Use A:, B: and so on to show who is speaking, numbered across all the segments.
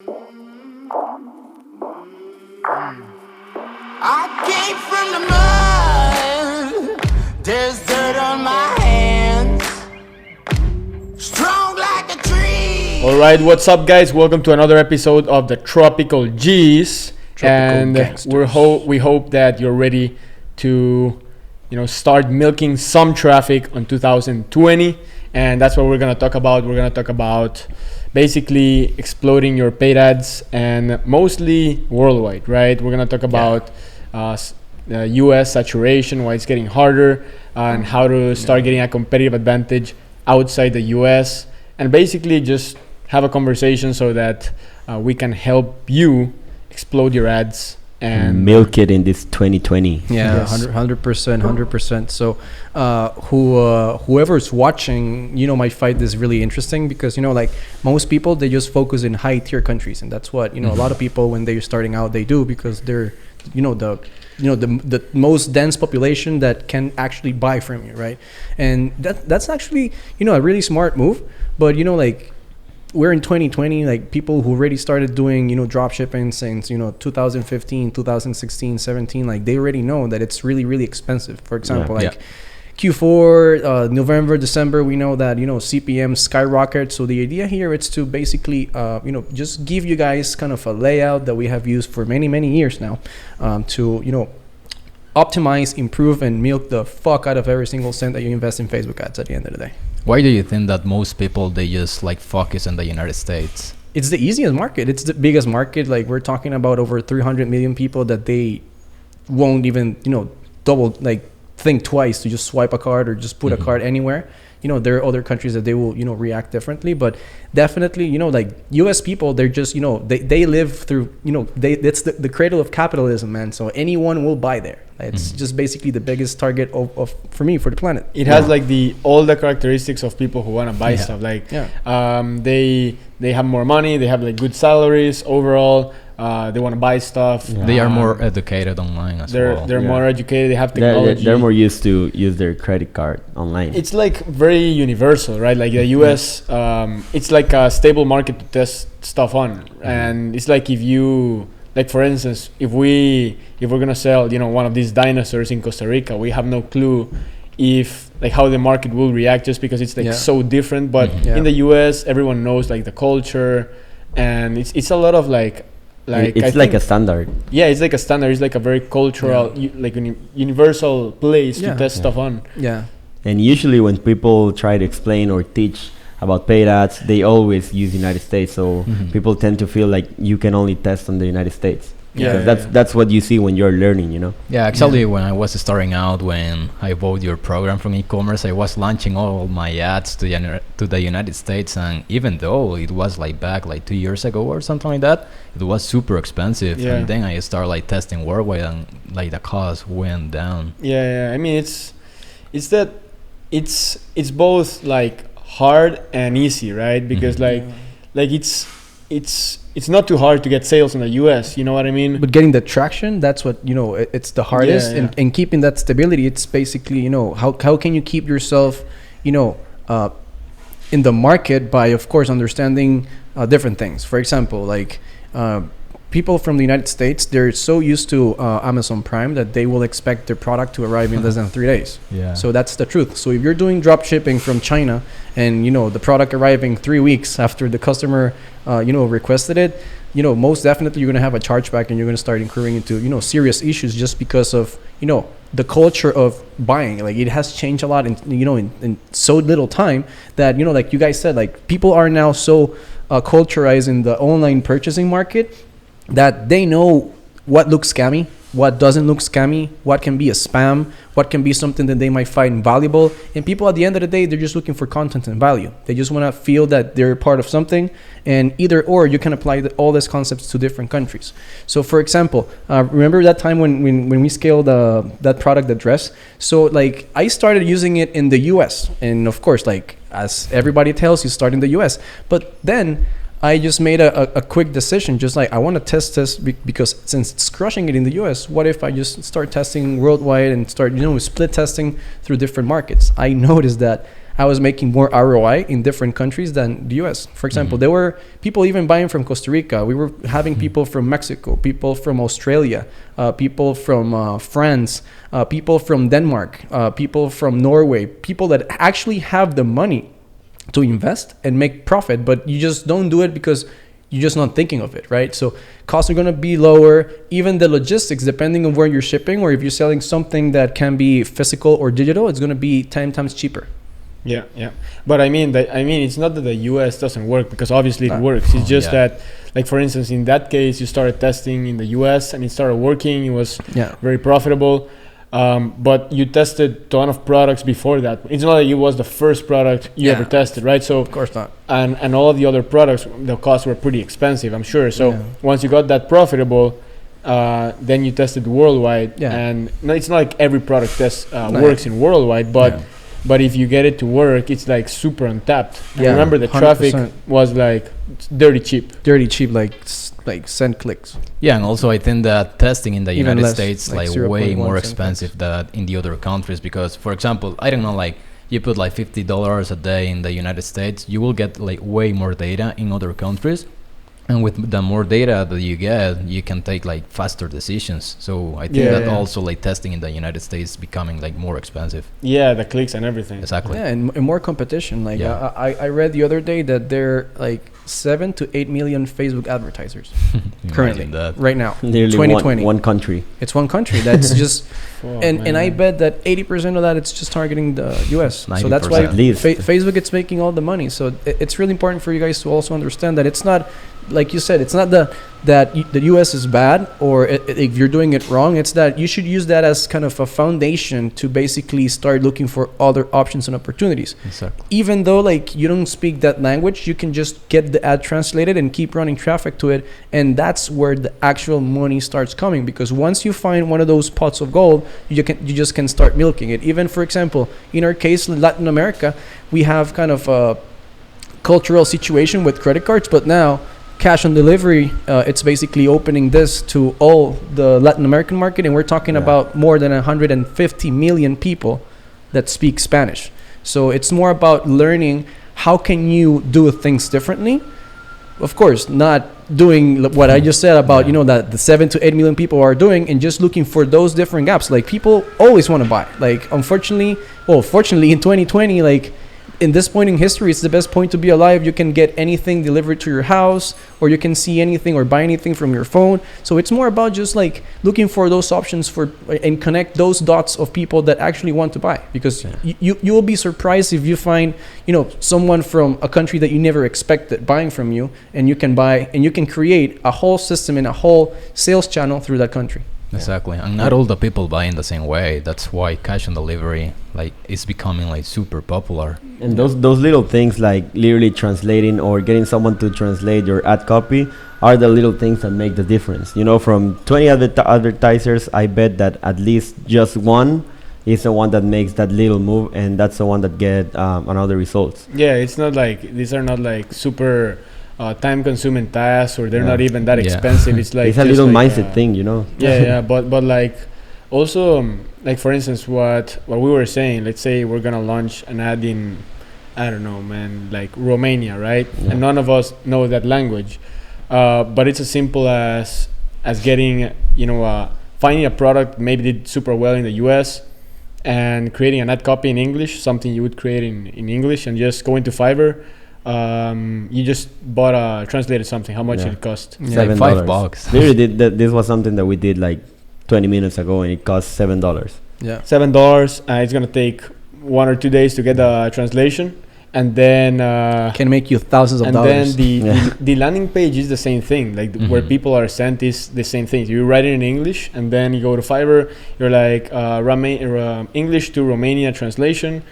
A: I came from the mud. There's dirt on my hands. Strong like a tree.
B: All right, what's up, guys? Welcome to another episode of the Tropical G's.
C: Tropical Gangsters.
B: We hope that you're ready to, start milking some traffic on 2020, and that's what we're gonna talk about. We're gonna talk about basically exploding your paid ads, and mostly worldwide, right? We're gonna talk about US saturation, why it's getting harder, and how to start getting a competitive advantage outside the US, and basically just have a conversation so that we can help you explode your ads and
C: milk it in this 2020.
D: Yeah,
B: Yes.
D: 100%. So whoever's watching, might find this really interesting because, like most people, they just focus in high tier countries. And that's what, a lot of people, when they're starting out, they do because they're, the most dense population that can actually buy from you, right? And that's actually, a really smart move. But, we're in 2020, like people who already started doing, drop shipping since, 2015, 2016, 17, like they already know that it's really, really expensive. For example, Q4, November, December, we know that, CPM skyrocket. So the idea here is to basically, just give you guys kind of a layout that we have used for many, many years now to, optimize, improve, and milk the fuck out of every single cent that you invest in Facebook ads at the end of the day.
E: Why do you think that most people, they just focus on the United States?
D: It's the easiest market. It's the biggest market. Like we're talking about over 300 million people that they won't even, think twice to just swipe a card or just put a card anywhere. There are other countries that they will, react differently, but definitely, US people, they're just, they live through, it's the cradle of capitalism, man. So anyone will buy there. It's just basically the biggest target of for me, for the planet.
B: it has all the characteristics of people who want to buy stuff. They have more money, they have good salaries overall. They want to buy stuff.
E: They are more educated online as well.
B: They're more educated. They have technology.
C: They're more used to use their credit card online.
B: It's very universal, right? Like the US, it's like a stable market to test stuff on. And it's like if you, for instance, if we're gonna sell, one of these dinosaurs in Costa Rica, we have no clue if how the market will react, just because it's so different. But in the US, everyone knows the culture, and it's a lot of
C: it's like a standard.
B: Yeah, it's like a standard. It's like a very cultural, universal place to test stuff on.
D: Yeah.
C: And usually when people try to explain or teach about paid ads, they always use United States. So people tend to feel like you can only test on the United States. Because that's what you see when you're learning,
E: Yeah, actually, when I was starting out, when I bought your program from e-commerce, I was launching all my ads to the United States, and even though it was back 2 years ago or something like that, it was super expensive. And then I started testing worldwide, and the cost went down.
B: I mean, it's both hard and easy, right? Because it's not too hard to get sales in the US, you know what I mean?
D: But getting the traction, that's what, it's the hardest. And keeping that stability, it's basically, how can you keep yourself, in the market by, of course, understanding different things. For example, people from the United States, they're so used to Amazon Prime that they will expect their product to arrive in less than 3 days.
E: Yeah.
D: So that's the truth. So if you're doing drop shipping from China and, the product arriving 3 weeks after the customer, requested it, most definitely you're going to have a chargeback, and you're going to start incurring into, serious issues just because of, the culture of buying. It has changed a lot in so little time that, like you guys said, people are now so culturized in the online purchasing market that they know what looks scammy, what doesn't look scammy, what can be a spam, what can be something that they might find valuable. And people, at the end of the day, they're just looking for content and value. They just want to feel that they're part of something, and either or you can apply all these concepts to different countries. So for example, remember that time when we scaled that product, the dress? So I started using it in the US, and of course, as everybody tells you, start in the US. But then I just made a quick decision, just I want to test this because since it's crushing it in the US, what if I just start testing worldwide and start, split testing through different markets? I noticed that I was making more ROI in different countries than the US. For example, there were people even buying from Costa Rica. We were having people from Mexico, people from Australia, people from France, people from Denmark, people from Norway, people that actually have the money to invest and make profit, but you just don't do it because you're just not thinking of it, right? So costs are going to be lower. Even the logistics, depending on where you're shipping, or if you're selling something that can be physical or digital, it's going to be 10 times cheaper.
B: Yeah. But I mean, it's not that the US doesn't work, because obviously it works. It's just that, like, for instance, in that case, you started testing in the US and it started working. It was very profitable. But you tested a ton of products before that. It's not like it was the first product you ever tested, right? So
D: of course not.
B: And all of the other products, the costs were pretty expensive, I'm sure. So once you got that profitable, then you tested worldwide. And no, it's not like every product test works in worldwide, but if you get it to work, it's like super untapped. And remember, the 100%. Traffic was like dirty cheap, like send clicks.
E: Yeah, and also I think that testing in the United States like way more expensive than in the other countries, because, for example, I don't know, like you put like $50 a day in the United States, you will get like way more data in other countries. And with the more data that you get, you can take like faster decisions. So I think that also like testing in the United States becoming like more expensive.
B: Yeah, the clicks and everything.
E: Exactly.
D: Yeah, and more competition. Like I read the other day that there are like 7 to 8 million Facebook advertisers currently, right now.
C: Nearly
D: 2020.
C: One country.
D: It's one country that's just, and I bet that 80% of that it's just targeting the US. So that's why Facebook it's making all the money. So it's really important for you guys to also understand that it's not, like you said, it's not that the US is bad, or if you're doing it wrong. It's that you should use that as kind of a foundation to basically start looking for other options and opportunities.
E: Exactly.
D: Even though like you don't speak that language, you can just get the ad translated and keep running traffic to it, and that's where the actual money starts coming. Because once you find one of those pots of gold, you just can start milking it. Even, for example, in our case, Latin America, we have kind of a cultural situation with credit cards, but now cash on delivery, it's basically opening this to all the Latin American market, and we're talking about more than 150 million people that speak Spanish. So it's more about learning how can you do things differently. Of course, not doing what I just said about that the 7 to 8 million people are doing, and just looking for those different gaps. Like, people always want to buy. Like, fortunately in 2020, like, in this point in history, it's the best point to be alive. You can get anything delivered to your house, or you can see anything or buy anything from your phone. So it's more about just like looking for those options and connect those dots of people that actually want to buy. Because you will be surprised if you find someone from a country that you never expected buying from you, and you can buy, and you can create a whole system and a whole sales channel through that country.
E: Exactly. And not all the people buy in the same way. That's why cash on delivery is becoming like super popular.
C: And those little things, like literally translating or getting someone to translate your ad copy, are the little things that make the difference. From 20 advertisers, I bet that at least just one is the one that makes that little move, and that's the one that get another results.
B: Yeah, it's not like these are not like super time-consuming tasks, or they're not even that expensive. It's like
C: it's a little mindset thing,
B: But like also, like, for instance, what we were saying. Let's say we're gonna launch an ad in, I don't know, man, like Romania, right? Yeah. And none of us know that language, but it's as simple as getting finding a product maybe did super well in the US, and creating an ad copy in English, something you would create in English, and just going to Fiverr. You just translated something. How much it cost?
C: $7.
E: Like $5.
C: Literally, this was something that we did like 20 minutes ago, and it cost $7.
D: Yeah,
B: $7. It's gonna take 1 or 2 days to get the translation, and then
D: can make you thousands of dollars.
B: And then the landing page is the same thing. Like where people are sent is the same thing. You write it in English, and then you go to Fiverr. You're like English to Romania translation,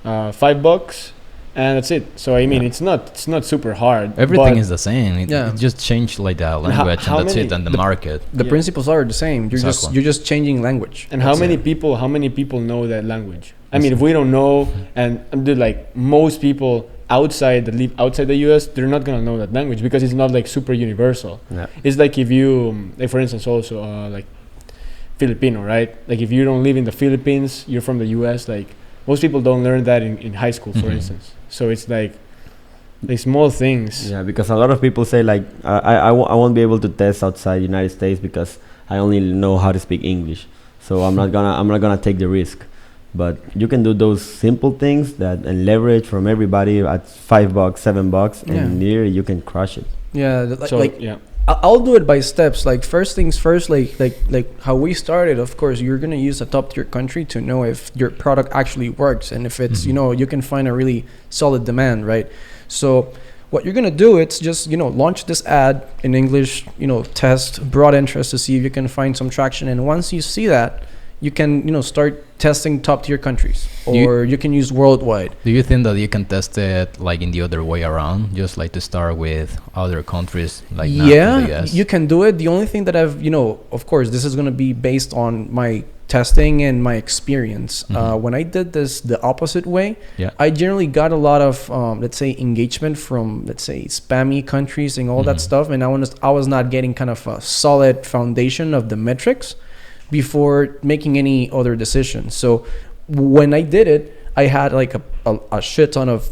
B: $5. And that's it. So I mean, it's not super hard.
E: Everything is the same. It just changed like the language, and that's it, and the market.
D: The principles are the same. You're just changing language.
B: And how many people know that language? I mean, if we don't know, and like most people outside the US, they're not gonna know that language, because it's not like super universal. Yeah. It's like if you, like, for instance, also like Filipino, right? Like if you don't live in the Philippines, you're from the US, like, most people don't learn that in high school, for instance. So it's like small things.
C: Yeah, because a lot of people say like I won't be able to test outside United States because I only know how to speak English, so I'm not gonna take the risk. But you can do those simple things that and leverage from everybody at $5, $7, and here you can crush it.
D: Yeah,
B: So
D: like I'll do it by steps. Like first things first, like how we started. Of course, you're gonna use a top tier country to know if your product actually works and if it's you can find a really solid demand, right? So what you're gonna do, it's just launch this ad in English, test broad interest to see if you can find some traction. And once you see that, you can start testing top tier countries, or you can use worldwide.
E: Do you think that you can test it like in the other way around, just like to start with other countries like not the US?
D: You can do it. The only thing that I've of course this is going to be based on my testing and my experience. When I did this the opposite way, I generally got a lot of let's say engagement from, let's say, spammy countries and all that stuff, and I was not getting kind of a solid foundation of the metrics before making any other decisions. So when I did it, I had like a shit ton of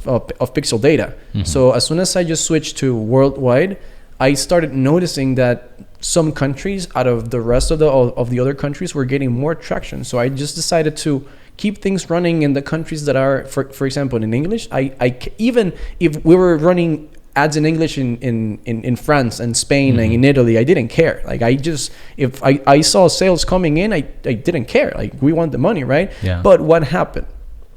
D: pixel data. So as soon as I just switched to worldwide, I started noticing that some countries out of the rest of the other countries were getting more traction. So I just decided to keep things running in the countries that are, for example, in English. Even if we were running ads in English in France and Spain and in Italy, I didn't care. Like if I saw sales coming in, I didn't care. Like we want the money, right?
E: Yeah.
D: But what happened?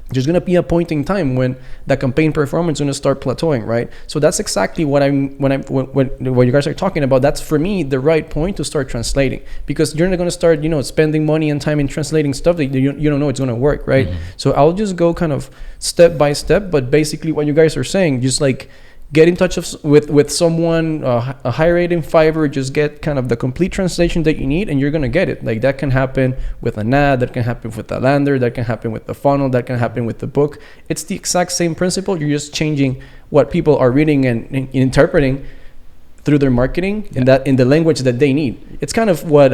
D: There's gonna be a point in time when the campaign performance is gonna start plateauing, right? So that's exactly what what you guys are talking about. That's for me the right point to start translating, because you're not gonna start spending money and time in translating stuff that you don't know it's gonna work, right? So I'll just go kind of step by step, but basically what you guys are saying, just like get in touch with someone, a high rating Fiverr, just get kind of the complete translation that you need, and you're going to get it. Like that can happen with an ad, that can happen with a lander, that can happen with the funnel, that can happen with the book. It's the exact same principle. You're just changing what people are reading and interpreting through their marketing in the language that they need. It's kind of what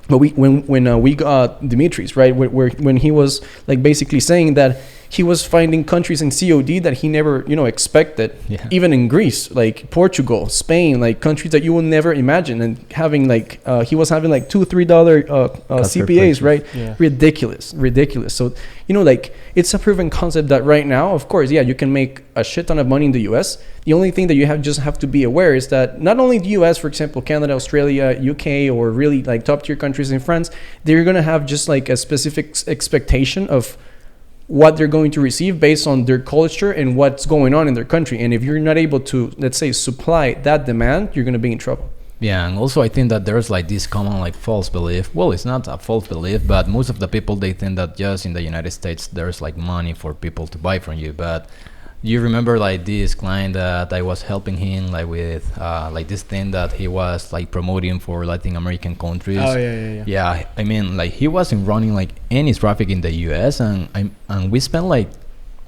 D: when we got Dimitri's, right, when he was like basically saying that he was finding countries in COD that he never expected, even in Greece, like Portugal, Spain, like countries that you will never imagine, and having like he was having like $2-3 CPAs, right? Ridiculous. So like it's a proven concept that right now, of course, you can make a shit ton of money in the US. The only thing that you have to be aware is that not only the US, for example, Canada, Australia, UK, or really like top tier countries in France, they're gonna have just like a specific expectation of what they're going to receive based on their culture and what's going on in their country. And if you're not able to, let's say, supply that demand, you're going to be in trouble.
E: Yeah, and also I think that there's like this common like false belief. Well, it's not a false belief, but most of the people, they think that just in the United States there's like money for people to buy from you. But you remember like this client that I was helping him like with like this thing that he was like promoting for Latin American countries.
B: Oh yeah.
E: Yeah, I mean like he wasn't running like any traffic in the US, and we spent like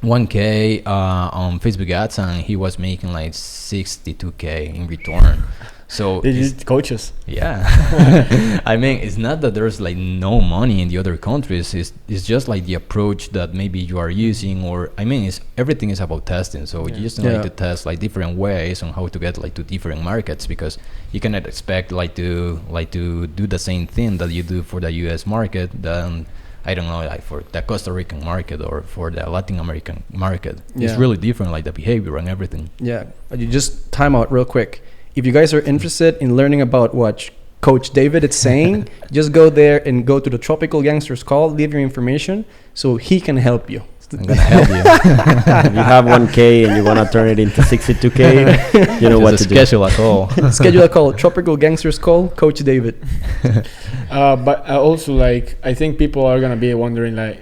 E: 1K on Facebook ads, and he was making like 62K in return. So
B: they just coach us.
E: Yeah. I mean, it's not that there's like no money in the other countries. It's just like the approach that maybe you are using, or I mean, everything is about testing. So you just need to test like different ways on how to get like to different markets, because you cannot expect like to do the same thing that you do for the US market then, I don't know, like for the Costa Rican market or for the Latin American market. It's really different, like the behavior and everything.
D: Yeah. You just time out real quick. If you guys are interested in learning about what Coach David is saying, just go there and go to the Tropical Gangsters call, leave your information so he can help you.
E: I'm gonna help you.
C: If you have 1K and you want to turn it into 62K, you know what to do.
E: Schedule a call.
D: Schedule a call. Tropical Gangsters call, Coach David.
B: But also, like, I think people are gonna be wondering, like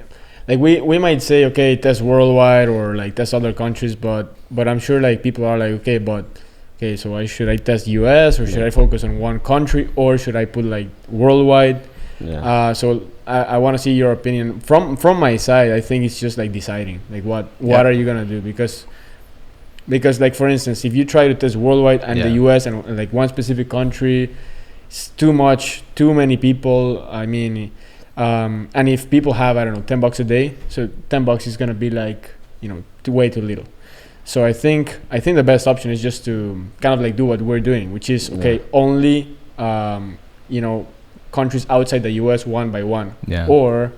B: we might say, okay, test worldwide or like test other countries, but I'm sure like people are like, okay, so should I test US or should I focus on one country, or should I put like worldwide?
C: Yeah.
B: So I want to see your opinion from my side. I think it's just like deciding like what are you gonna do, because like for instance, if you try to test worldwide and the US and like one specific country, it's too much, too many people. I mean, And if people have, I don't know, $10 a day, so $10 is gonna be like, way too little. So I think the best option is just to kind of like do what we're doing, which is only countries outside the US one by one, or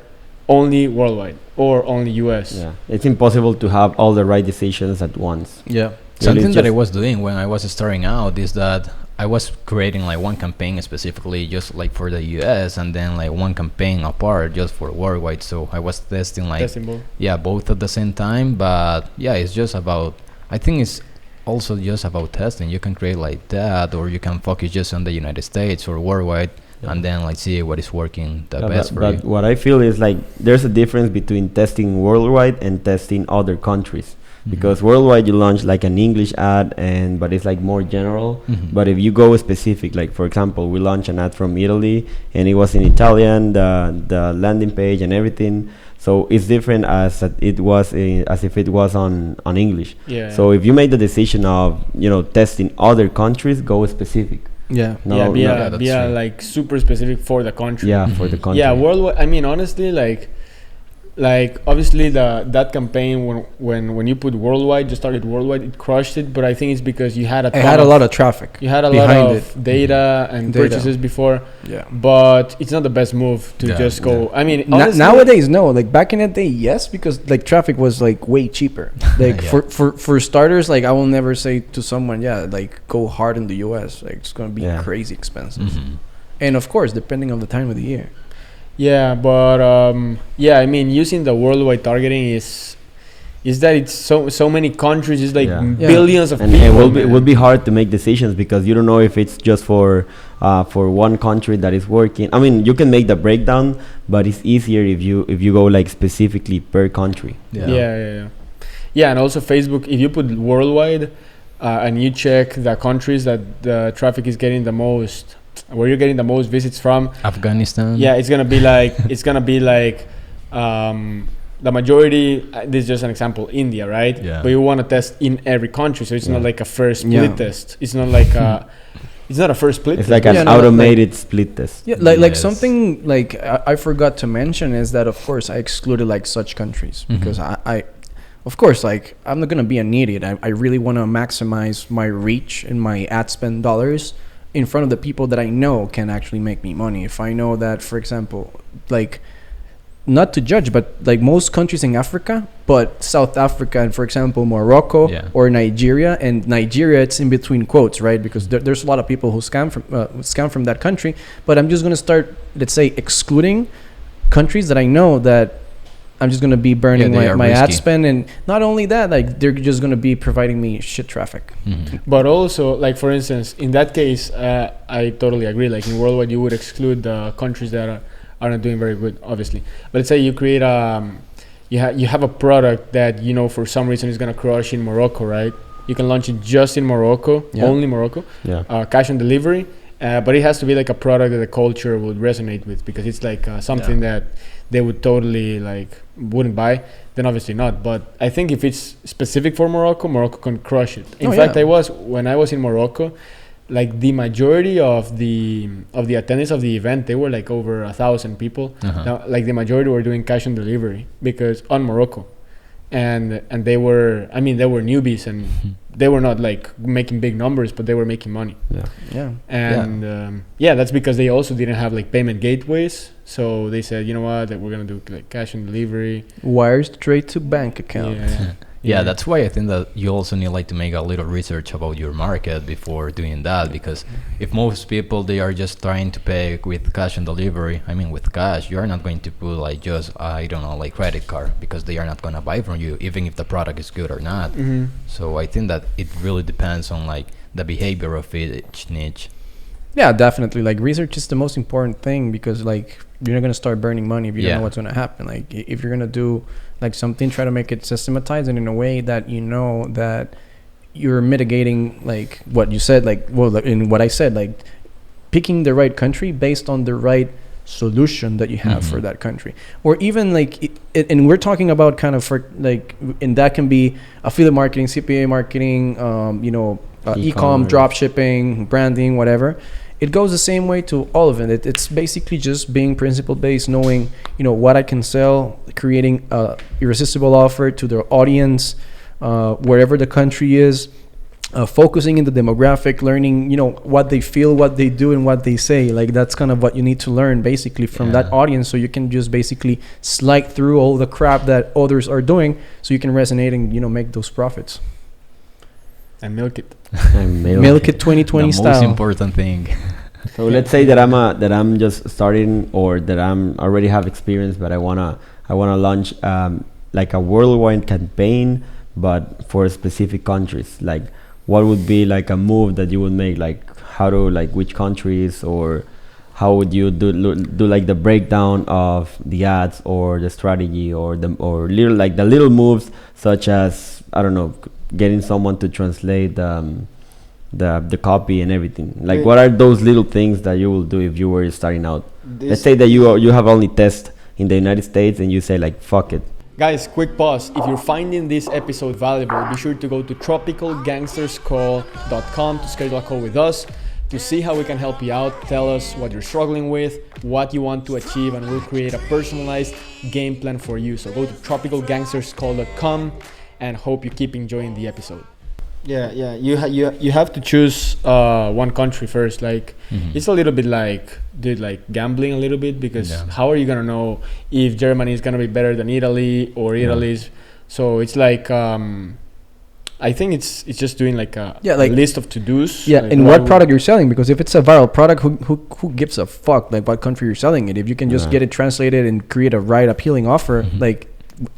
B: only worldwide, or only US.
C: Yeah, it's impossible to have all the right decisions at once.
D: Yeah.
E: Something that I was doing when I was starting out is that I was creating like one campaign specifically just like for the US, and then like one campaign apart just for worldwide. So I was testing both at the same time. But it's just about, I think it's also just about testing. You can create like that, or you can focus just on the United States or worldwide, and then like see what is working the best for you.
C: But what I feel is like there's a difference between testing worldwide and testing other countries. Because worldwide you launch like an English ad, but it's like more general. But if you go specific, like for example, we launched an ad from Italy and it was in Italian, the landing page and everything. So it's different as if it was on English. So if you made the decision of testing other countries, go specific.
B: Be like super specific for the country.
C: For the country.
B: Worldwide. I mean, honestly, like obviously that campaign when you put worldwide, just started worldwide, it crushed it. But I think it's because you had a lot of traffic. You had a lot of data and purchases before. But it's not the best move to just go. I mean,
D: nowadays no. Like back in the day, yes, because like traffic was like way cheaper. Like for starters, like I will never say to someone, like go hard in the US. Like it's gonna be crazy expensive. And of course, depending on the time of the year.
B: But I mean, using the worldwide targeting is that it's so many countries, it's like billions of people.
C: And it will be hard to make decisions because you don't know if it's just for one country that is working. I mean, you can make the breakdown, but it's easier if you go like specifically per country.
B: And also Facebook, if you put worldwide and you check the countries that the traffic is getting the most, where you're getting the most visits from,
E: Afghanistan.
B: It's gonna be like the majority. This is just an example, India, right? But you want to test in every country, so it's not like a first split test. It's not like it's not a first split.
C: It's like an automated split test.
D: Something like I forgot to mention is that of course I excluded like such countries because I of course, like I'm not gonna be an idiot. I really want to maximize my reach and my ad spend dollars in front of the people that I know can actually make me money. If I know that, for example, like not to judge, but like most countries in Africa, but South Africa and for example Morocco or Nigeria, and Nigeria it's in between quotes, right? Because there's a lot of people who scam from that country. But I'm just gonna start, let's say, excluding countries that I know that I'm just gonna be burning my ad spend, and not only that, like they're just gonna be providing me shit traffic.
B: But also, like for instance, in that case, I totally agree. Like in worldwide, you would exclude the countries that are not doing very good, obviously. But let's say you create you have a product that for some reason is gonna crush in Morocco, right? You can launch it just in Morocco, only Morocco. Cash on delivery, but it has to be like a product that the culture would resonate with, because it's like something that they would totally wouldn't buy. Then obviously not. But I think if it's specific for Morocco can crush it. In fact, when I was in Morocco, like the majority of the attendance of the event, they were like over 1,000 people. Now, like the majority were doing cash on delivery because on Morocco, and they were newbies, and they were not like making big numbers, but they were making money. That's because they also didn't have like payment gateways. So they said, you know what, that we're gonna do like cash on delivery,
D: wires straight to bank account.
E: That's why I think that you also need like to make a little research about your market before doing that, because if most people they are just trying to pay with cash on delivery, with cash, you are not going to put like just like credit card, because they are not gonna buy from you even if the product is good or not. So I think that it really depends on like the behavior of each niche.
D: Yeah, definitely. Like research is the most important thing, because like you're not gonna start burning money if you don't know what's gonna happen. Like if you're gonna do like something, try to make it systematized and in a way that that you're mitigating like what you said, in what I said, like picking the right country based on the right solution that you have for that country, or even like and we're talking about kind of for like, and that can be affiliate marketing, CPA marketing, e-com, drop shipping, branding, whatever. it goes the same way to all of it. It's basically just being principle based, knowing, what I can sell, creating a irresistible offer to the audience, wherever the country is, focusing in the demographic, learning, what they feel, what they do, and what they say. Like, that's kind of what you need to learn basically from that audience, so you can just basically slide through all the crap that others are doing, so you can resonate and, make those profits.
B: And milk it.
D: Milk it 2020
E: the
D: style.
E: most important thing.
C: So let's say that I'm just starting, or that I'm already have experience, but I wanna launch like a worldwide campaign, but for specific countries. Like, what would be like a move that you would make? Like, how to, like, which countries, or how would you do like the breakdown of the ads, or the strategy, or the little moves, such as, I don't know, getting someone to translate the copy and everything. Like, what are those little things that you will do if you were starting out? Let's say that you have only test in the United States, and you say, like, fuck it.
B: Guys, quick pause. If you're finding this episode valuable, be sure to go to tropicalgangsterscall.com to schedule a call with us to see how we can help you out. Tell us what you're struggling with, what you want to achieve, and we'll create a personalized game plan for you. So go to tropicalgangsterscall.com, and hope you keep enjoying the episode. Yeah. You have to choose one country first. Like, it's a little bit like, gambling a little bit, because how are you gonna know if Germany is gonna be better than Italy, or Italy's? So it's like, I think it's just doing like a list of to-dos.
D: Yeah,
B: like,
D: and what product you're selling, because if it's a viral product, who gives a fuck like what country you're selling it? If you can just get it translated and create a right appealing offer, like,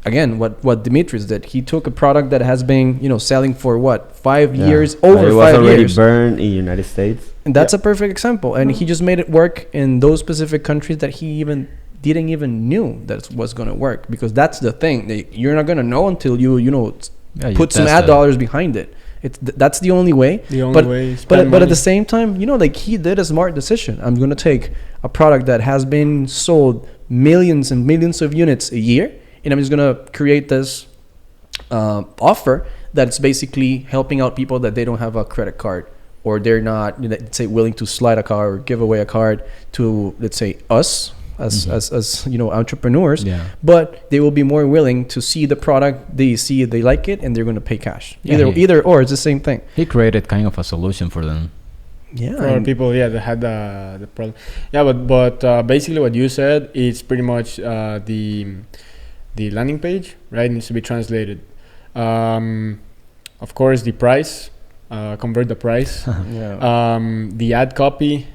D: again, what Dimitris did, he took a product that has been, selling for 5 years, over 5 years. It was already
C: burned in the United States.
D: And that's a perfect example. And he just made it work in those specific countries that he didn't even knew that was going to work, because that's the thing. You're not going to know until you put some ad dollars behind it. That's the only way. But at the same time, like, he did a smart decision. I'm going to take a product that has been sold millions and millions of units a year, and I'm just going to create this offer that's basically helping out people that they don't have a credit card, or they're not, let's say, willing to slide a card or give away a card to, let's say, us as entrepreneurs. But they will be more willing to see the product, they like it, and they're going to pay cash. Either or, it's the same thing.
E: He created kind of a solution for them.
B: For people that had the problem. But basically what you said is pretty much the landing page, right, needs to be translated. Of course, the price, convert the price. The ad copy.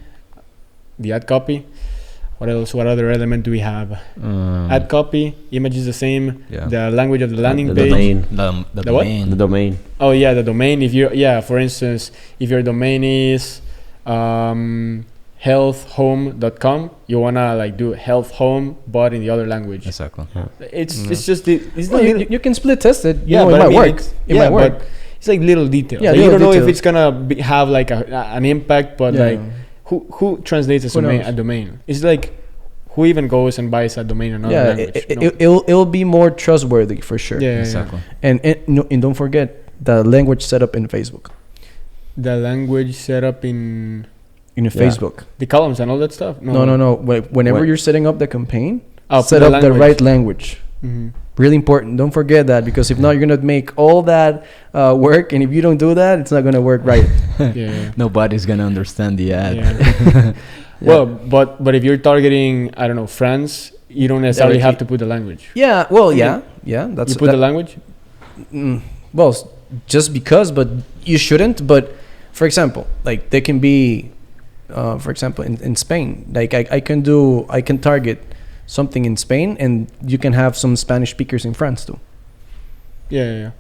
B: What else? What other element do we have? Ad copy, image is the same. The language of the landing page.
C: Domain.
E: The domain.
C: The domain.
B: Oh yeah, the domain. If you for instance, if your domain is healthhome.com, you wanna like do health home, but in the other language.
E: Exactly.
B: It's just
D: you can split test it.
B: It might work. It might work. But it's like little details.
D: Yeah,
B: like, you don't know if it's gonna have like an impact, but like who translates a domain? It's like, who even goes and buys a domain in another language?
D: It'll be more trustworthy for sure.
E: Exactly.
D: And don't forget the language setup in Facebook.
B: The language setup in
D: Facebook.
B: The columns and all that stuff.
D: No. Whenever you're setting up the campaign, set up the right language. Really important. Don't forget that, because if not, you're gonna make all that work, and if you don't do that, it's not gonna work right.
E: Nobody's gonna understand the ad.
B: Well, but if you're targeting, I don't know, France, you don't necessarily have to put the language.
D: Yeah. Well, yeah. That's
B: you put the language.
D: Well, just because, but you shouldn't. But for example, like, they can be, for example, in Spain, like I can target something in Spain, and you can have some Spanish speakers in France too.
B: Yeah.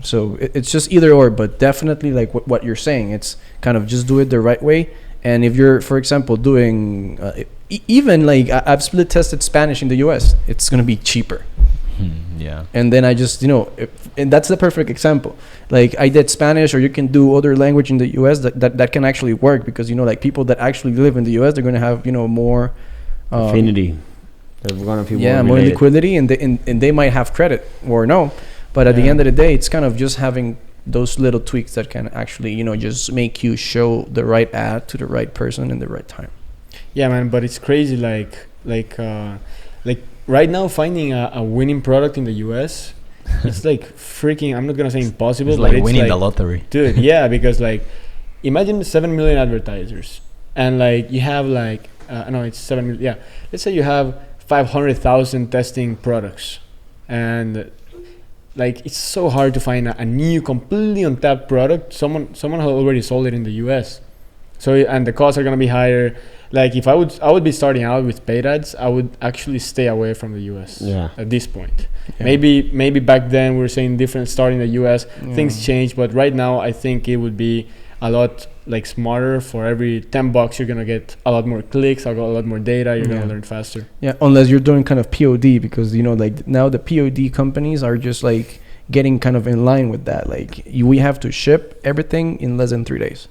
D: So it's just either or, but definitely like what you're saying, it's kind of just do it the right way. And if you're, for example, doing even like I've split tested Spanish in the US, it's gonna be cheaper. And then I just and that's the perfect example. Like, I did Spanish, or you can do other language in the US that can actually work, because like people that actually live in the US, they're gonna have more
C: affinity. They're gonna feel
D: more liquidity, and they might have credit or no. But at the end of the day, it's kind of just having those little tweaks that can actually, just make you show the right ad to the right person in the right time.
B: Yeah, man, but it's crazy. Like right now, finding a winning product in the US, it's like freaking. I'm not gonna say impossible,
E: It's
B: but
E: like
B: it's
E: winning
B: like,
E: the lottery.
B: dude. Yeah, because like, imagine 7 million advertisers, and like you have like, no, it's 7 million. Yeah, let's say you have 500,000 testing products, and like it's so hard to find a new, completely untapped product. Someone has already sold it in the US, so and the costs are gonna be higher. Like if I would be starting out with paid ads, I would actually stay away from the US at this point.
D: Yeah.
B: Maybe back then we were saying different, starting the US, things change, but right now I think it would be a lot like smarter. For every $10 you're gonna get a lot more clicks, a lot more data, you're gonna learn faster.
D: Yeah, unless you're doing kind of POD, because like now the POD companies are just like getting kind of in line with that. Like we have to ship everything in less than 3 days.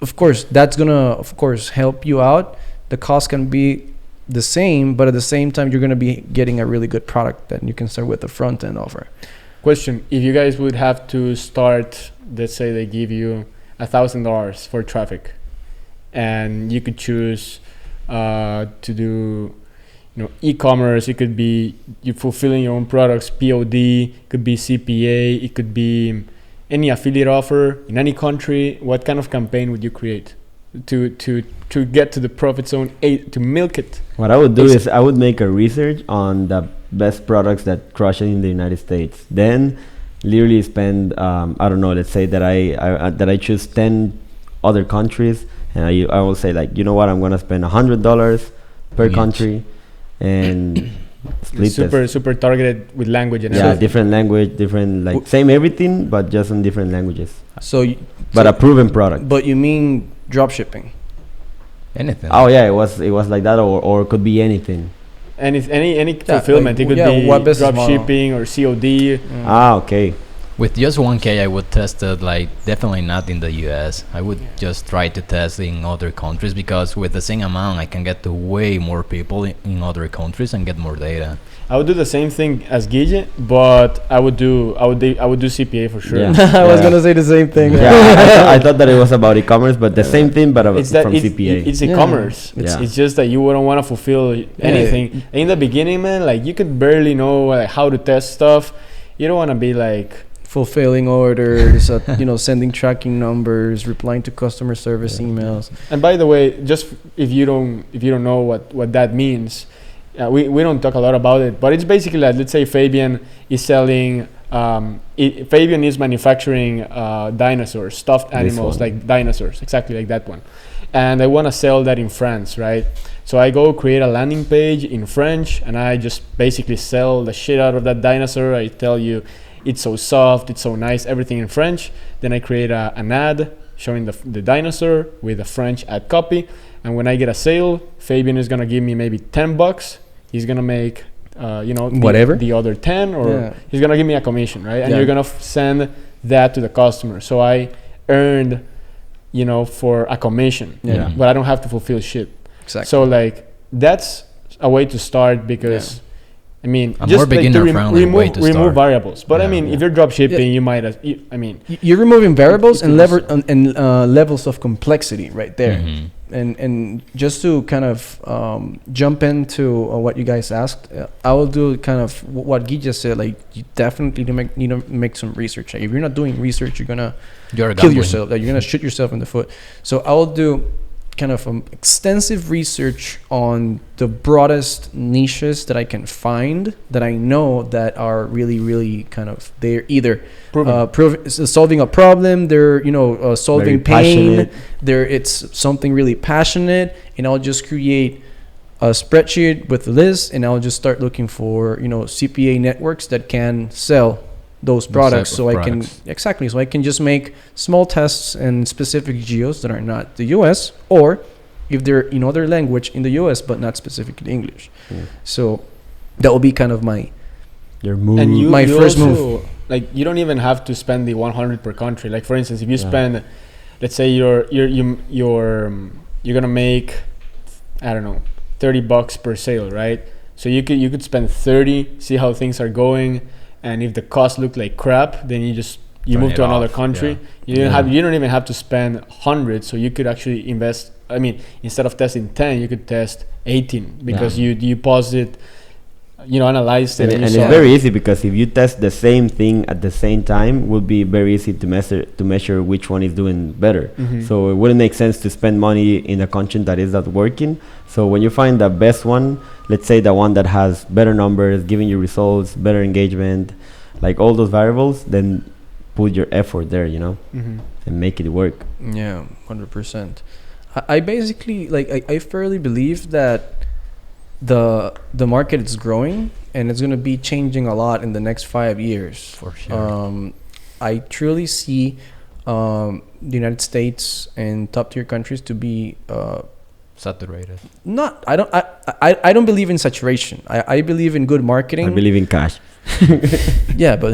D: Of course, that's gonna help you out. The cost can be the same, but at the same time you're gonna be getting a really good product that you can start with the front end offer.
B: Question: if you guys would have to start, let's say they give you $1,000 for traffic, and you could choose to do, e-commerce. It could be you fulfilling your own products, POD. It could be CPA. It could be any affiliate offer in any country. What kind of campaign would you create to get to the profit zone, to milk it?
C: What I would do is I would make a research on the best products that crush it in the United States. Then literally spend I don't know, let's say that I choose 10 other countries, and I will say like, you know what, I'm gonna spend $100 per country and split
B: super targeted with language and
C: everything. Different language, different like same everything, but just in different languages. But a proven product.
D: But you mean drop shipping?
E: Anything.
C: Oh yeah, it was like that, or it could be anything.
B: Any fulfillment. It could be drop shipping or COD.
C: Okay.
E: With just 1K, I would test it, like, definitely not in the US. I would just try to test in other countries, because with the same amount, I can get to way more people in other countries and get more data.
B: I would do the same thing as Guille, but I would do CPA for sure.
C: Yeah.
D: I was gonna say the same thing.
C: Yeah, I thought that it was about e-commerce, but the same thing, but from CPA.
B: It's e-commerce. It's just that you wouldn't want to fulfill anything. In the beginning, man, like you could barely know like, how to test stuff. You don't want to be like
D: fulfilling orders, sending tracking numbers, replying to customer service emails.
B: And by the way, just if you don't know what that means, we don't talk a lot about it, but it's basically like, let's say Fabian is selling Fabian is manufacturing dinosaurs, stuffed animals, like dinosaurs, exactly like that one, and I want to sell that in France, right? So I go create a landing page in French, and I just basically sell the shit out of that dinosaur. I tell you it's so soft, it's so nice, everything in French. Then I create an ad showing the dinosaur with a French ad copy. And when I get a sale, Fabian is going to give me maybe $10. He's going to make,
D: whatever
B: the other 10, or he's going to give me a commission, right? And you're going to send that to the customer. So I earned, for a commission, but I don't have to fulfill shit.
D: Exactly.
B: So like, that's a way to start, because I mean,
E: a
B: just
E: more beginner-friendly way to start.
B: Remove variables. But I mean, if you're drop shipping, you might.
D: You're removing variables and levels of complexity right there.
E: Mm-hmm.
D: And just to kind of jump into what you guys asked, I will do kind of what Guy just said. Like, you definitely need to make some research. Like, if you're not doing research, you're gonna kill yourself. Like, you're gonna shoot yourself in the foot. So I will do kind of extensive research on the broadest niches that I can find, that I know that are really, really kind of, they're either solving a problem, they're solving pain, it's something really passionate, and I'll just create a spreadsheet with a list, and I'll just start looking for CPA networks that can sell those products, so I can just make small tests in specific geos that are not the US, or if they're in other language in the US but not specifically English. So that will be kind of my
C: move.
B: And
D: my first move.
B: Like, you don't even have to spend the 100 per country. Like, for instance, if you spend, let's say you're gonna make, I don't know, $30 per sale, right? So you could spend 30, see how things are going. And if the costs look like crap, then you you
E: Turn
B: move
E: it
B: to another
E: off,
B: country.
E: yeah.
B: You don't even have to spend hundreds, so you could actually invest. I mean, instead of testing 10, you could test 18 because you pause it, analyze it,
C: And
B: you
C: it's
B: saw it.
C: very easy because if you test the same thing at the same time, will be very easy to measure which one is doing better.
B: Mhm.
C: So it wouldn't make sense to spend money in a content that is not working. So when you find the best one, let's say the one that has better numbers, giving you results, better engagement, like all those variables, then put your effort there,
B: Mhm.
C: and make it work.
D: Yeah, 100%. I basically I fairly believe that the market is growing and it's going to be changing a lot in the next 5 years.
E: For sure.
D: I truly see the United States and top tier countries to be
E: Saturated.
D: not. I don't believe in saturation. I believe in good marketing.
C: I believe in cash.
D: Yeah, but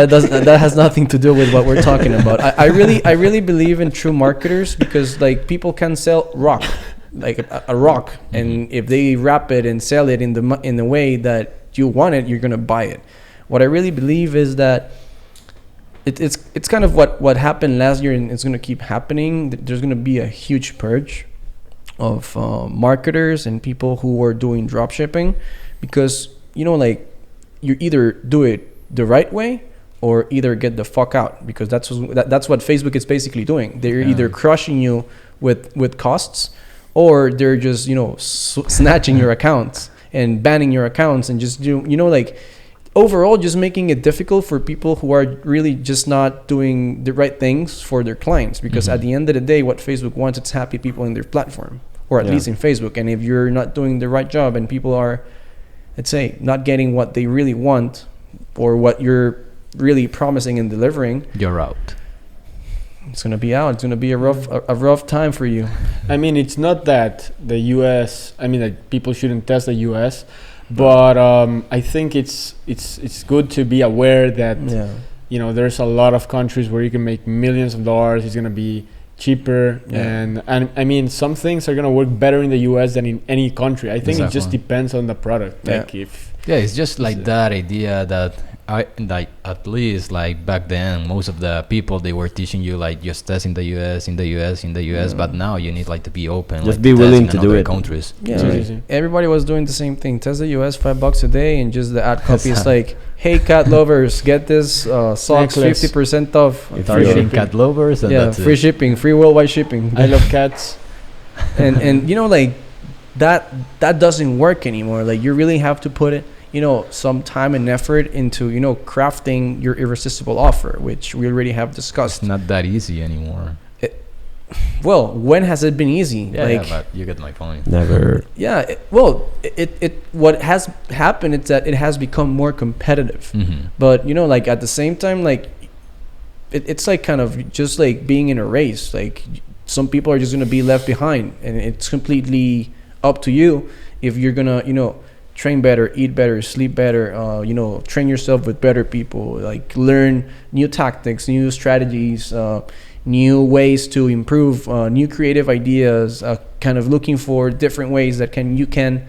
D: that has nothing to do with what we're talking about. I really believe in true marketers because like people can sell rock, like a rock, and if they wrap it and sell it in the way that you want it, you're gonna buy it. What I really believe is that it's kind of what happened last year, and it's gonna keep happening. There's gonna be a huge purge of marketers and people who are doing drop shipping because like you either do it the right way or either get the fuck out because that's what Facebook is basically doing. They're either crushing you with costs or they're just snatching your accounts and banning your accounts and just like overall just making it difficult for people who are really just not doing the right things for their clients because at the end of the day what Facebook wants is happy people in their platform or at least in Facebook. And if you're not doing the right job and people are, let's say, not getting what they really want or what you're really promising and delivering,
E: You're out.
D: it's gonna be out. It's gonna be a rough time for you.
B: I mean, it's not that the U.S. I mean, like people shouldn't test the U.S., but I think it's good to be aware that there's a lot of countries where you can make millions of dollars. It's gonna be cheaper, and I mean, some things are gonna work better in the U.S. than in any country. I think it just depends on the product. Like
E: It's just like that idea that at least like back then most of the people they were teaching you like just test in the US, but now you need like to be open,
C: Just
E: like,
C: be
E: test
C: willing
E: in
C: to do
E: other
C: it.
E: countries.
D: Everybody was doing the same thing. Test the US, $5 a day, and just the ad copy is like, hey cat lovers, get this socks
B: Necklace.
D: 50% off.
E: Targeting cat lovers and that's
D: free shipping, free worldwide shipping.
B: I love cats.
D: and like that doesn't work anymore. Like you really have to put it some time and effort into crafting your irresistible offer, which we already have discussed.
E: It's not that easy anymore.
D: Well, when has it been easy?
E: But you get my point.
C: Never.
D: What has happened is that it has become more competitive. But like at the same time, like it's like kind of just like being in a race. Like some people are just gonna be left behind, and it's completely up to you if you're gonna train better, eat better, sleep better, train yourself with better people, like learn new tactics, new strategies, new ways to improve, new creative ideas, kind of looking for different ways that you can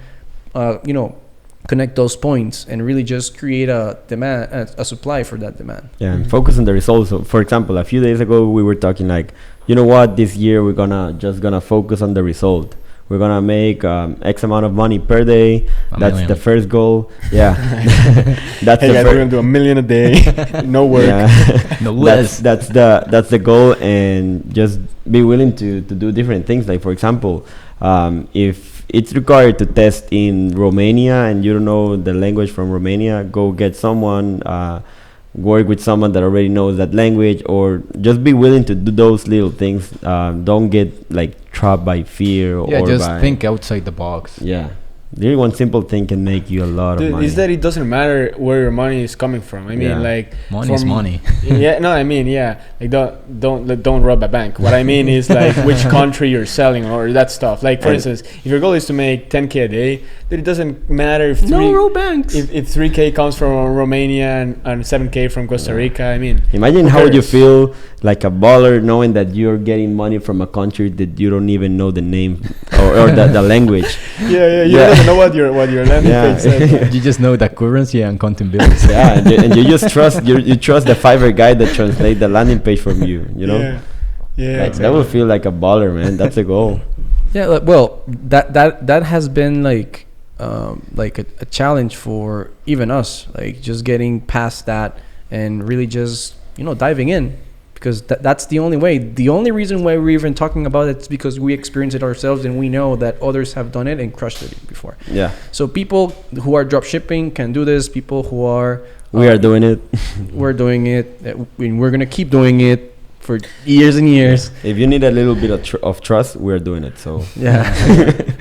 D: connect those points and really just create a demand, a supply for that demand.
C: Yeah, and focus on the results. So, for example, a few days ago we were talking like, this year we're gonna focus on the result. We're gonna make X amount of money per day. That's the first goal. Yeah, that's
B: Hey guys, we're gonna do $1 million a day. No work.
C: Yeah.
E: No less.
C: That's the goal, and just be willing to do different things. Like for example, if it's required to test in Romania and you don't know the language from Romania, go get someone. Work with someone that already knows that language, or just be willing to do those little things. Don't get like trapped by fear or
E: just
C: by
E: think outside the box.
C: Yeah, really one simple thing can make you a lot of money.
B: Is that it doesn't matter where your money is coming from. I mean, like
E: money is money.
B: Like Like don't rob a bank. What I mean is like which country you're selling or that stuff. Like for instance, if your goal is to make 10K a day, then it doesn't matter if
D: banks.
B: if 3K comes from Romania and 7K from Costa Rica. I mean,
C: Imagine how would you feel like a baller knowing that you're getting money from a country that you don't even know the name or the language.
B: You don't know what your landing page says.
E: You just know the currency and counting bills.
C: Yeah, and you just trust you trust the Fiverr guy that translate the landing page from you. You know,
B: Yeah.
C: That would feel like a baller, man. That's a goal.
D: Yeah, well, that has been like a challenge for even us, like just getting past that and really just diving in, because that's the only way. The only reason why we're even talking about it is because we experienced it ourselves and we know that others have done it and crushed it before.
C: Yeah.
D: So people who are drop shipping can do this. People who are
C: We are doing it.
D: we're doing it. We're gonna keep doing it for years and years.
C: If you need a little bit of trust, we're doing it. So
D: Yeah.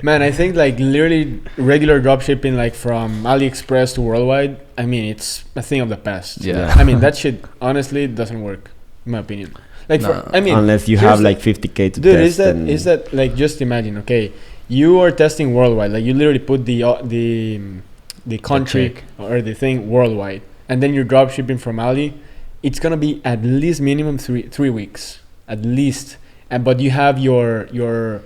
B: Man, I think like literally regular dropshipping, like from AliExpress to worldwide, I mean, it's a thing of the past.
E: Yeah.
B: I mean, that shit honestly doesn't work, in my opinion. Like, I mean,
C: unless you have like 50K to
B: dude,
C: test.
B: is that like, just imagine, okay, you are testing worldwide, like you literally put the country
E: check.
B: or the thing worldwide, and then you're dropshipping from Ali. It's gonna be at least minimum 3 weeks, at least. And but you have your your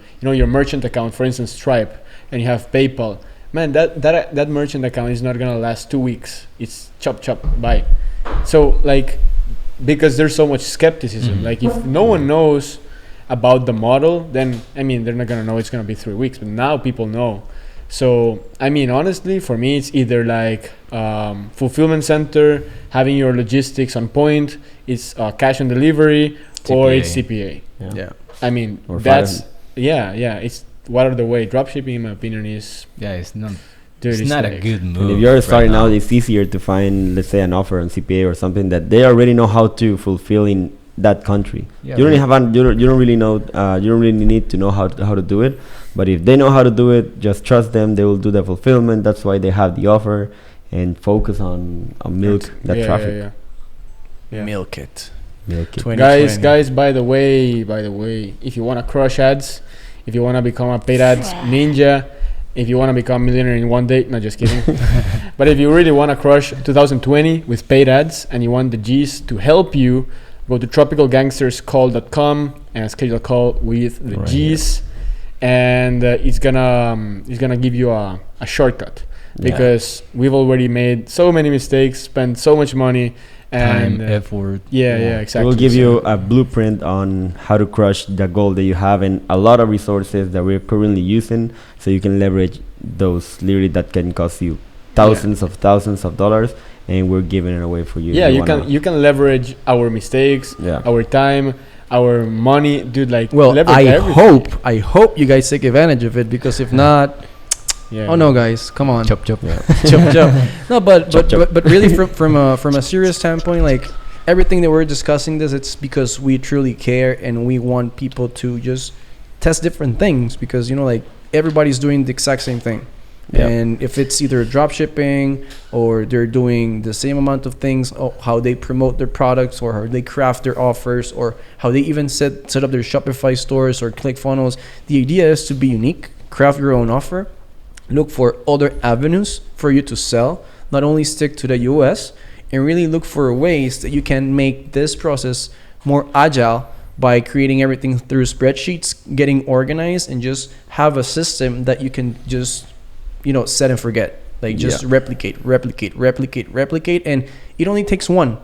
B: merchant account, for instance, Stripe, and you have PayPal. Man, that merchant account is not gonna last 2 weeks. It's chop bye. So like, because there's so much skepticism. Like if no one knows about the model, then I mean they're not gonna know it's gonna be 3 weeks. But now people know. So I mean, honestly, for me, it's either like fulfillment center, having your logistics on point, it's cash on delivery, or it's CPA.
D: Yeah.
B: I mean,
C: Or
B: that's it's one of the way. Dropshipping, in my opinion, is
E: It's not.
B: dude,
E: It's not a
B: like-
E: good move.
C: And if you're
E: right
C: starting
E: now.
C: out, it's easier to find, let's say, an offer on CPA or something that they already know how to fulfill in that country.
E: Yeah,
C: You don't really know. You don't really need to know how to do it. But if they know how to do it, just trust them. They will do the fulfillment. That's why they have the offer, and focus on milk that traffic.
B: Yeah.
D: Milk it.
C: Milk it.
D: 2020.
B: Guys, by the way, if you want to crush ads, if you want to become a paid ads ninja, if you want to become a millionaire in one day, not just kidding. But if you really want to crush 2020 with paid ads and you want the G's to help you, go to tropicalgangsterscall.com and schedule a call with the G's, and it's gonna give you a shortcut, because we've already made so many mistakes, spent so much money.
E: Time,
B: And
E: effort.
B: exactly.
C: We'll give you a blueprint on how to crush the goal that you have, and a lot of resources that we're currently using, so you can leverage those. Literally, that can cost you thousands of dollars, and we're giving it away for you.
B: Yeah,
C: if
B: you can leverage our mistakes, our time, our money, dude. Like,
D: Well,
B: leverage everything.
D: I hope you guys take advantage of it, because if not,
B: Yeah.
D: oh no, guys, come on.
E: Chop.
D: chop. No, but really from a serious standpoint, like everything that we're discussing this, it's because we truly care and we want people to just test different things, because like everybody's doing the exact same thing.
C: Yeah.
D: And if it's either drop shipping or they're doing the same amount of things, how they promote their products, or how they craft their offers, or how they even set up their Shopify stores or ClickFunnels, the idea is to be unique, craft your own offer, look for other avenues for you to sell, not only stick to the US, and really look for ways that you can make this process more agile by creating everything through spreadsheets, getting organized, and just have a system that you can just set and forget. Like just replicate, and it only takes one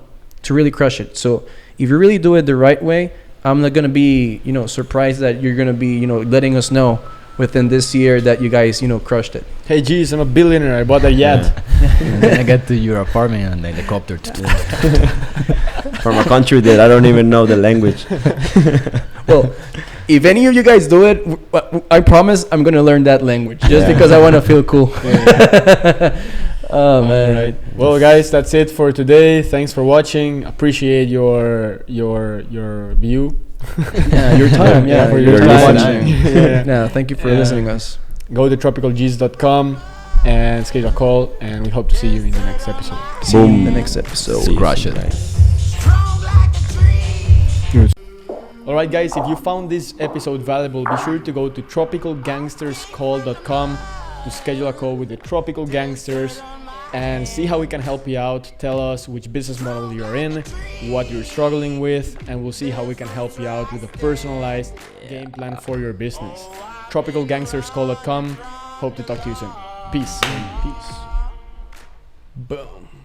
D: to really crush it. So if you really do it the right way, I'm not gonna be surprised that you're gonna be letting us know within this year that you guys crushed it.
B: Hey, geez, I'm a billionaire. I bought a yacht.
E: And then I get to your apartment and the helicopter.
C: from a country that I don't even know the language.
D: Well, if any of you guys do it, I promise I'm gonna learn that language just because I want to feel cool. Oh man.
B: All right. Well, guys, that's it for today. Thanks for watching. Appreciate your view.
D: Yeah, your time. Yeah,
B: for
C: your
B: your time.
C: time.
B: Yeah.
D: Thank you for
B: Yeah.
D: listening to us.
B: Go to tropicalgs.com and schedule a call, and we hope to see you in the next episode.
D: See you in the next episode.
C: See you
E: Crush
C: soon,
E: it.
C: guys.
A: Strong like a tree.
B: All right, guys, if you found this episode valuable, be sure to go to tropicalgangsterscall.com to schedule a call with the Tropical Gangsters and see how we can help you out. Tell us which business model you're in, what you're struggling with, and we'll see how we can help you out with a personalized game plan for your business. tropicalgangsterscall.com. Hope to talk to you soon. Peace. Peace. Boom.